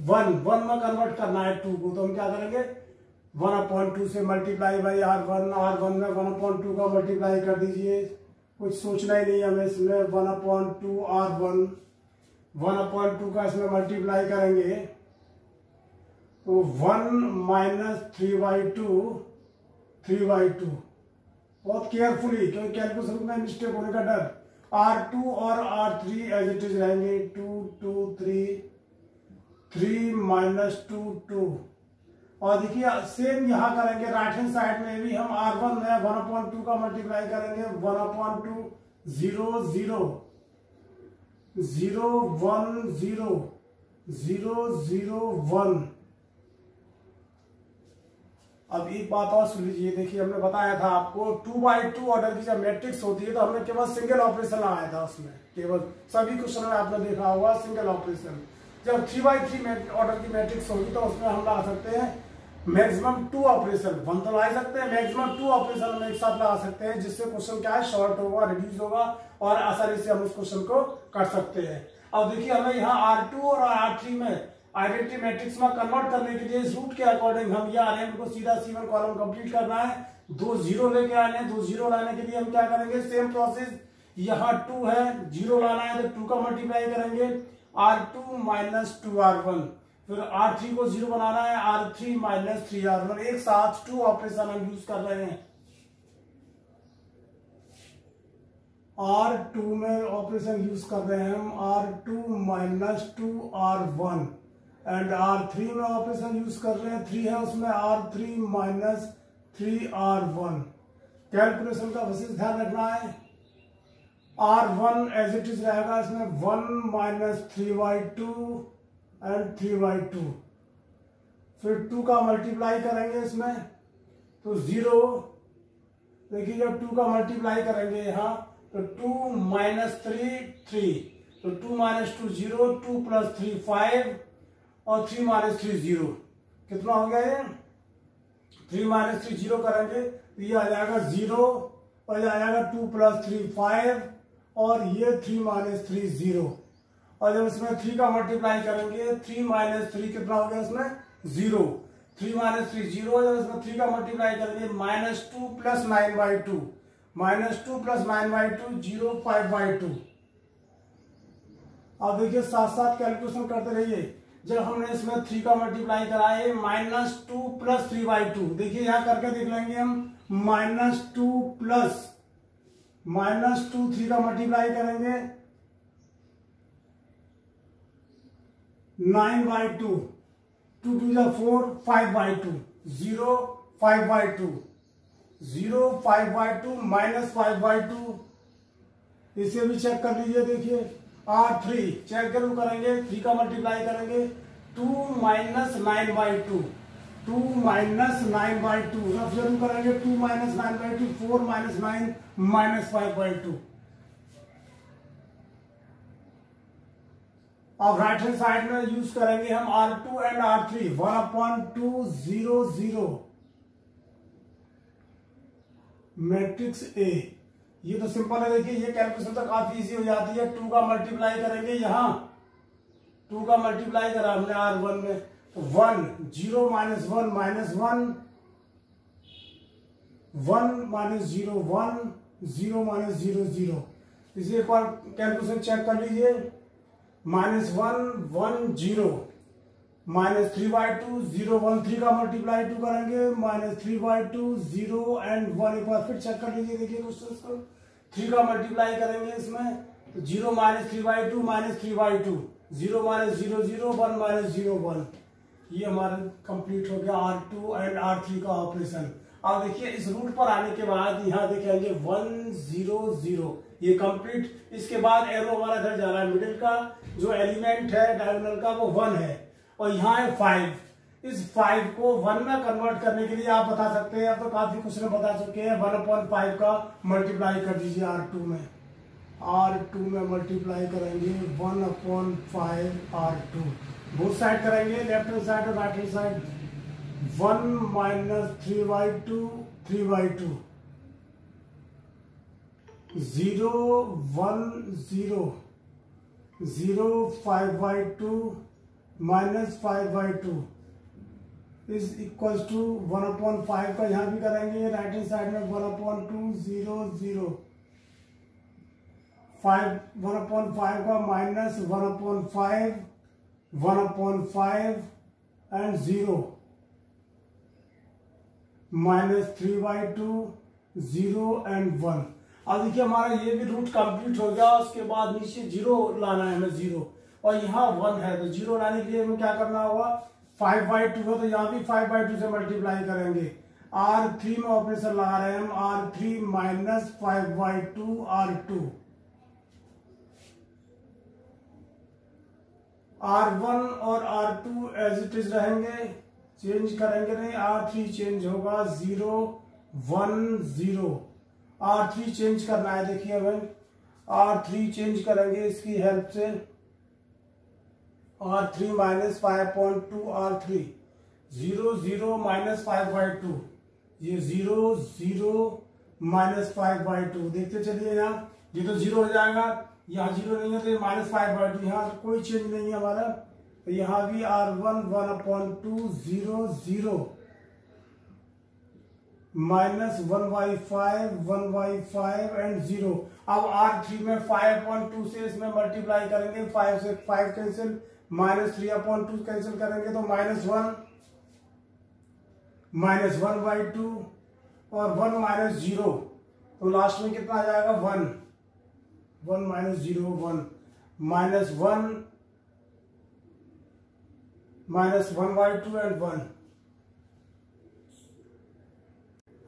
1 में कन्वर्ट करना है 2 को, तो हम क्या करेंगे 1/2 से मल्टीप्लाई बाई R1 में 1/2 का मल्टीप्लाई कर दीजिए, कुछ सोचना ही नहीं हमें इसमें। 1/2 R1, 1/2 का इसमें मल्टीप्लाई करेंगे तो 1 - 3/2 3/2। बहुत केयरफुली, क्योंकि कैलकुलेशन में मिस्टेक होने का डर। R2 और R3 एज इट इज रहेंगे, 2 2 3 3 -2 2। और देखिए सेम यहाँ करेंगे राइट हैंड साइड में भी हम R1 में 1/2 का मल्टीप्लाई करेंगे, 1/2 0 0 0 1 0 0 0 1। अब एक बात और सुन लीजिए, देखिए हमने बताया था आपको 2/2 ऑर्डर की जब मैट्रिक्स होती है तो हमने केवल सिंगल ऑपरेशन लगाया था उसमें, केवल सभी क्वेश्चन में आपने देखा होगा सिंगल ऑपरेशन। जब 3/3 ऑर्डर की मैट्रिक्स होगी तो उसमें हम लगा सकते हैं मैक्सिमम 2 ऑपरेशन, 1 तो लगा सकते हैं, मैक्सिमम 2 ऑपरेशन हम एक साथ लगा सकते हैं, जिससे क्वेश्चन क्या है शॉर्ट होगा, रिड्यूस होगा और आसानी से हम उस क्वेश्चन को कर सकते हैं। अब देखिए हमें यहाँ R2 और R3 में आइडेंटिटी मैट्रिक्स में कन्वर्ट करने के लिए इस रूट के अकॉर्डिंग हम ये आर्यन को सीधा C1 कॉलम कंप्लीट करना है, 2 0 लेके आने हैं। 2 0 लाने के लिए हम क्या करेंगे, सेम प्रोसेस, यहाँ 2 है, 0 लाना है तो 2 का मल्टीप्लाई करेंगे, R2 - 2R1, फिर R3 को 0 बनाना है, R3 - 3R1। एक साथ 2 ऑपरेशन हम यूज कर रहे हैं। R2 में ऑपरेशन यूज कर रहे हैं हम, R2 - 2R1, एंड R3 में ऑपरेशन यूज कर रहे हैं, 3 है उसमें, R3 - 3R1। कैलकुलेशन का विशेष ध्यान रखना है। R1 एज इट इज रहेगा इसमें 1 - 3/2 एंड 3/2, फिर 2 का मल्टीप्लाई करेंगे इसमें तो 0। देखिए जब 2 का मल्टीप्लाई करेंगे यहाँ तो 2 - 3 3, तो 2 - 2 0, 2 + 3 5 और 3 - 3 0। कितना हो गया ये, 3 - 3 0 करेंगे तो ये आ जाएगा 0, और ये आ जाएगा 2 + 3 5 और ये 3 - 3 0। और जब इसमें 3 का मल्टीप्लाई करेंगे, 3 - 3 कितना हो गया इसमें 0, 3 - 3 0। जब इसमें 3 का मल्टीप्लाई करेंगे, -2 + 9/2, -2 + 9/2 0 5/2। अब देखिए साथ साथ कैलकुलेशन करते रहिए। जब हमने इसमें 3 का मल्टीप्लाई कराए, -2 + 3/2, देखिए यहां करके देख लेंगे हम, -2 प्लस -2 3 का मल्टीप्लाई करेंगे 9/2, 2 2 4 5/2, 0 5/2, 0 5/2 -5/2। इसे भी चेक कर लीजिए देखिए। R3 चेक जरूर करेंगे, 3 का मल्टीप्लाई करेंगे 2 माइनस 9/2, 2 माइनस 9/2 रफ जरूर करेंगे, 2 माइनस 9/2 4 माइनस 9 माइनस 5/2। अब राइट हैंड साइड में यूज करेंगे हम R2 and R3 1/2 0 0 matrix A. ये तो सिंपल है, देखिए ये कैलकुलेशन तो काफी इजी हो जाती है। 2 का मल्टीप्लाई करेंगे, यहाँ 2 का मल्टीप्लाई करा हमने R1 में तो 1 0 माइनस 1 माइनस 1 1 माइनस 0 1 0 माइनस 0 0। इसे एक बार कैलकुलेशन चेक कर लीजिए, -1 1 0 माइनस 3/2 0 1 3 का मल्टीप्लाई 2 करेंगे -3/2 0 एंड 1। एक बार फिर चेक कर लीजिए, देखिए क्वेश्चन को 3 का मल्टीप्लाई करेंगे इसमें तो 0 माइनस 3/2 माइनस 3/2 0 माइनस 0 0 1 माइनस 0 1। ये हमारा कंप्लीट हो गया R2 एंड R3 का ऑपरेशन। अब देखिए इस रूट पर आने के बाद यहाँ देखेंगे 1 0 0 ये कंप्लीट। इसके बाद एरो हमारा इधर जा रहा है, मिडिल का जो एलिमेंट है डायगोनल का वो 1 है और यहाँ है 5। इस 5 को 1 में कन्वर्ट करने के लिए आप बता सकते हैं, अब तो काफी कुछ ने बता चुके हैं, 1/5 का मल्टीप्लाई कर दीजिए R2 में। R2 में मल्टीप्लाई करेंगे 1/5 R2, बोथ साइड करेंगे, लेफ्ट हैंड साइड और right hand side. 1 minus 3/2 3/2 0 1 0 0 5/2 minus 5/2 is equal to 1/5 का यहाँ भी करेंगे, राइट हैंड साइड में 1/2 0 0 1/5 का माइनस 1/5 1/5 एंड 0 माइनस 3/2 0 एंड 1। अब देखिए हमारा ये भी रूट कंप्लीट हो गया। उसके बाद नीचे 0 लाना है हमें 0 और यहाँ 1 है तो 0 लाने के लिए हमें क्या करना होगा, 5/2 है तो यहाँ भी 5/2 से मल्टीप्लाई करेंगे। R3 में ऑपरेशन लगा रहे हैं हम, R3 माइनस 5/2 R2। R1 और R2 एज इट इज रहेंगे, चेंज करेंगे नहीं। R3 चेंज होगा 0 1 0। R3 चेंज करना है, देखिए हमें R3 चेंज करेंगे इसकी हेल्प से। R3 माइनस 5/2 R3 0 0 माइनस 5/2 ये 0 0 माइनस 5/2। देखते चलिए यहाँ ये तो 0 हो जाएगा, यहाँ 0 नहीं है तो ये -5/2, यहाँ कोई चेंज नहीं है हमारा। तो यहाँ भी R1 1/2 0 0 माइनस 1/5 1/5 एंड 0। अब R3 में 5/2 से इसमें मल्टीप्लाई करेंगे, 5 से 5 कैंसिल, -3/2 कैंसिल करेंगे तो -1 -1/2 और 1 माइनस 0 तो लास्ट में कितना आ जाएगा 1 1 माइनस 0 1 -1 -1/2 एंड 1।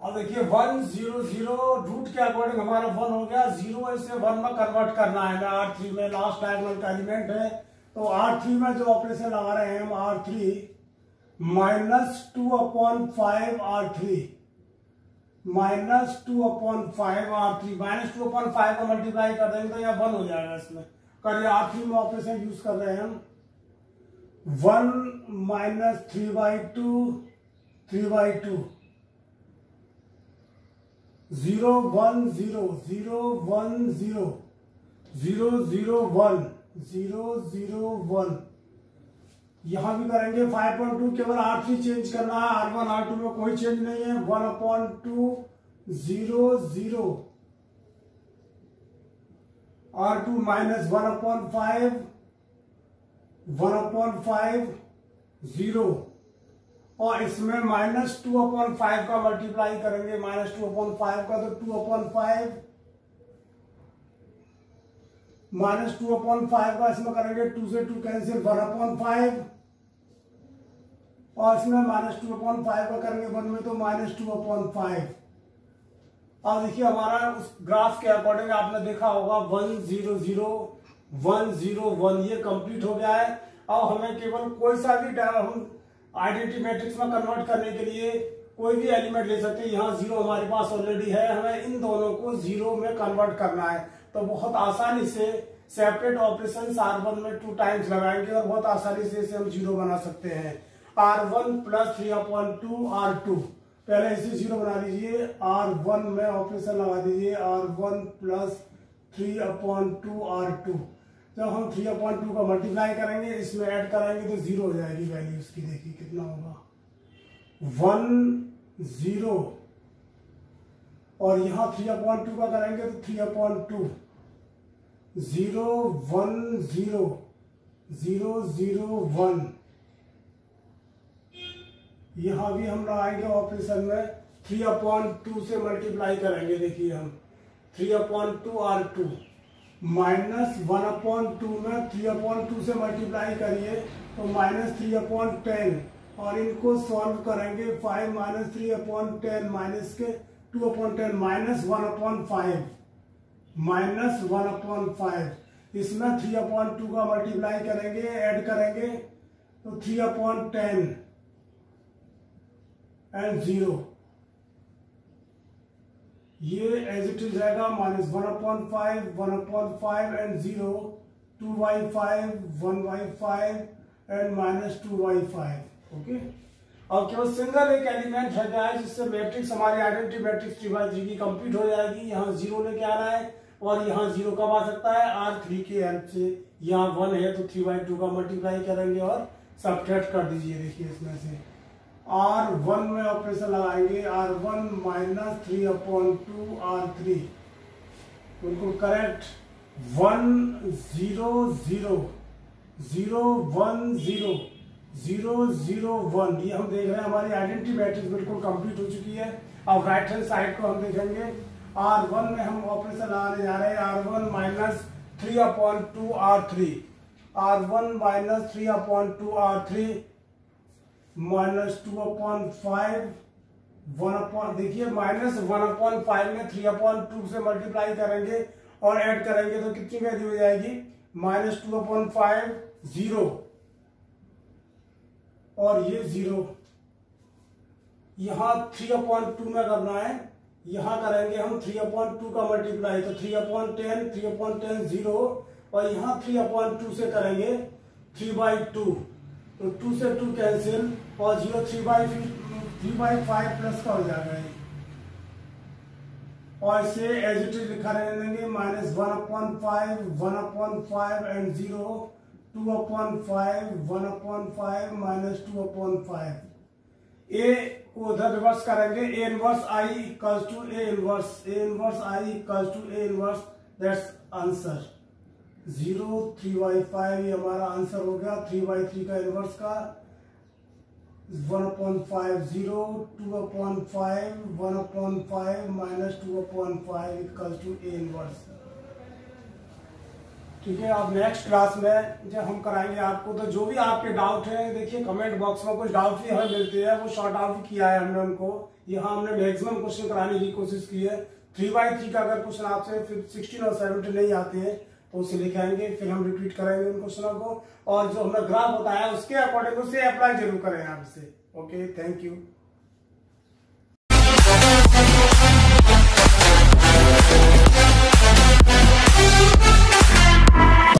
अब देखिए 1 0 0 रूट के अकॉर्डिंग हमारा 1 हो गया, 0 से 1 में कन्वर्ट करना है R3 में, लास्ट डायगोनल का एलिमेंट है। तो R3 में जो ऑपरेशन लगा रहे हैं हम R3 -2/5 R3 -2/5 R3 -2/5 का मल्टीप्लाई कर देंगे तो यह 1 हो जाएगा। इसमें करिए R3 में ऑपरेशन यूज कर रहे हैं हम 1 माइनस 3/2 3/2 0 1 0 0 1 0 0 0 1 0 0 1। यहां भी करेंगे 5/2, केवल R3 चेंज करना है, R1 R2 में कोई चेंज नहीं है। 1/2 0 0 R2 माइनस 1/5 1/5 0 और इसमें -2/5 का मल्टीप्लाई करेंगे, -2/5 का तो 2/5 -2/5 का इसमें करेंगे, 2 से 2 कैंसिल, 1/5 और इसमें -2/5 का करेंगे 1 में तो -2/5। अब देखिए हमारा उस ग्राफ के अकॉर्डिंग आपने देखा होगा 1 0 0 1 0 1 ये कंप्लीट हो गया है। अब हमें केवल कोई सा भी हम आइडेंटिटी मैट्रिक्स में कन्वर्ट करने के लिए कोई भी एलिमेंट ले सकते हैं। यहाँ 0 हमारे पास ऑलरेडी है, हमें इन दोनों को 0 में कन्वर्ट करना है। तो बहुत आसानी से सेपरेट ऑपरेशन R1 में 2 टाइम्स लगाएंगे और बहुत आसानी से इसे हम 0 बना सकते हैं। R1 प्लस 3/2 R2, पहले इसे 0 बना लीजिए। R1 में ऑपरेशन लगा दीजिए, R1 प्लस 3/2 R2। जब हम 3/2 का मल्टीप्लाई करेंगे, इसमें ऐड करेंगे तो 0 हो जाएगी वैल्यू उसकी। देखिए कितना होगा 1 0, और यहाँ 3/2 का करेंगे तो 3/2 0 1 0 0 0 1। यहाँ भी हम लगाएंगे ऑपरेशन में 3/2 से मल्टीप्लाई करेंगे। देखिए हम 3/2 R2 माइनस 1/2 में 3/2 से मल्टीप्लाई करिए तो -3/10, और इनको सॉल्व करेंगे 5 - 3/10 माइनस के 2/10 -1/5 -1/5। इसमें 3/2 का मल्टीप्लाई करेंगे, ऐड करेंगे तो 3/10 एंड 0। ये एज इट इज रहेगा -1/5 1/5 एंड 0 2/5 1/5 एंड -2/5। ओके, अब केवल सिंगल एक एलिमेंट रह गया है जिससे मैट्रिक्स हमारी आइडेंटिटी मैट्रिक्स 3/3 की कंप्लीट हो जाएगी। यहाँ 0 लेके आना है, और यहाँ 0 कब आ सकता है R3 की हेल्प से। यहाँ 1 है तो 3/2 का मल्टीप्लाई करेंगे और सब्ट्रैक्ट कर दीजिए। देखिए इसमें से R1 में ऑपरेशन लगाएंगे, R1 माइनस 3/2 R3, बिल्कुल करेक्ट। 1 0 0 0 1 0 0 0 1, ये हम देख रहे हैं हमारी आइडेंटिटी मैट्रिक्स बिल्कुल कंप्लीट हो चुकी है। अब राइट हैंड साइड को हम देखेंगे, R1 में हम ऑपरेशन लगाने जा रहे हैं R1 minus 3/2 R3, R1 minus 3/2 R3 -2/5 1/, देखिए -1/5 में 3/2 से मल्टीप्लाई करेंगे और ऐड करेंगे तो कितनी वैल्यू हो जाएगी -2/5 0, और ये 0। यहाँ 3/2 में करना है, यहाँ करेंगे हम 3/2 का मल्टीप्लाई तो 3/10 0, और यहाँ 3/2 से करेंगे 3/2 तो 2 से 2 कैंसिल, और 0 3/5 प्लस का हो जाएगा ये। और इसे एज इट इज लिखा रहने देंगे -1/5 1/5 एंड 0 2/5 1/5 -2/5। ए को उधर रिवर्स करेंगे, A inverse I equals to A inverse I equals to A inverse, that's answer 0 3/5। ये हमारा आंसर हो गया 3/3 का इनवर्स का 1/5 0 2/5 1/5 -2/5 इक्वल्स टू A इनवर्स। ठीक है, अब नेक्स्ट क्लास में जब हम कराएंगे आपको, तो जो भी आपके डाउट है देखिए कमेंट बॉक्स में कुछ डाउट भी हमें मिलते हैं, वो शॉर्ट आउट भी किया है हमने उनको। यहाँ हमने मैक्सिमम क्वेश्चन कराने की कोशिश की है। 3/3 का अगर क्वेश्चन आपसे 16 और 17 नहीं आते हैं तो उसे लेके आएंगे, फिर हम रिपीट करेंगे उन क्वेश्चनों को, और जो हमें ग्राफ बताया उसके अकॉर्डिंग उसे अप्लाई जरूर करें आपसे। Okay, thank you.